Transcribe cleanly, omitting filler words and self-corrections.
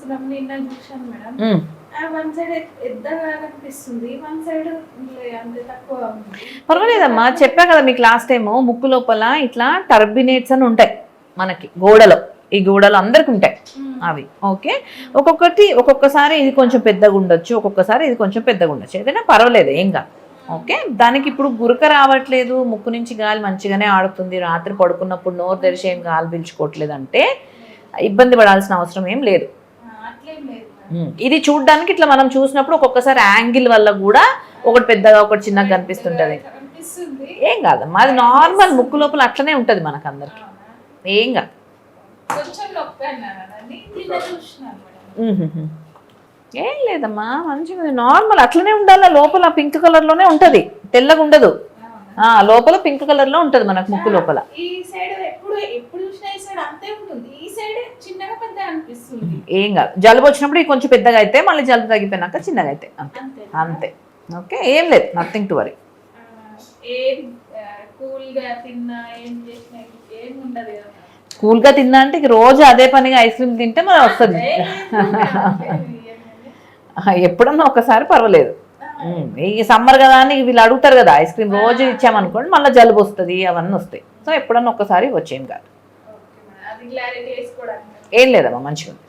చేసుకున్నాం నిన్న చూసాను మేడం. వన్ సైడ్ ఎద్దగా కనిపిస్తుంది, వన్ సైడ్ అంతే తక్కువ. పర్వాలేదమ్మా, చెప్పా కదా మీకు లాస్ట్ టైము, ముక్కు లోపల ఇట్లా టర్బినేట్స్ అని ఉంటాయి మనకి గోడలో, ఈ గోడలు అందరికి ఉంటాయి అవి. ఓకే, ఒక్కొక్కసారి ఇది కొంచెం పెద్దగా ఉండొచ్చు, ఒక్కొక్కసారి ఇది కొంచెం పెద్దగా ఉండొచ్చు, ఏదైనా పర్వాలేదు, ఏం కాదు. ఓకే, దానికి ఇప్పుడు గురక రావట్లేదు, ముక్కు నుంచి గాలి మంచిగానే ఆడుతుంది, రాత్రి పడుకున్నప్పుడు నోరు తెరిచి ఏం గాలి పీల్చుకోవట్లేదు అంటే ఇబ్బంది పడాల్సిన అవసరం ఏం లేదు. ఇది చూడడానికి ఇట్లా మనం చూసినప్పుడు ఒక్కొక్కసారి యాంగిల్ వల్ల కూడా ఒకటి పెద్దగా ఒకటి చిన్నగా కనిపిస్తుంటది, ఏం కాదమ్మా, అది నార్మల్, ముక్కు లోపల అట్లనే ఉంటుంది మనకు అందరికి, ఏం కాదు. ఏం లేదమ్మా, మంచిగా నార్మల్ అట్లనే ఉండాలి. లోపల పింక్ కలర్ లోనే ఉంటది, తెల్లగా ఉండదు, లోపల పింక్ కలర్ లో ఉంటది మనకు ముక్కు లోపల. ఏం కాదు, జలుబు వచ్చినప్పుడు ఇది కొంచెం పెద్దగా అయితే మళ్ళీ జలుబు తగ్గిపోయినాక చిన్నగా అయితే అంతే అంతే. ఓకే, ఏం లేదు, నథింగ్ టు వరీ. కూల్గా తిన్నా అంటే రోజు అదే పనిగా ఐస్ క్రీమ్ తింటే మరి వస్తుంది. ఎప్పుడన్నా ఒకసారి పర్వాలేదు. ఈ సమ్మర్ కదా అని వీళ్ళు అడుగుతారు కదా ఐస్ క్రీమ్, రోజు ఇచ్చామనుకోండి మళ్ళీ జలుబు వస్తుంది, అవన్నీ వస్తాయి. సో ఎప్పుడన్నా ఒకసారి వచ్చేం కాదు, ఏం లేదమ్మా, మంచిగా ఉంది.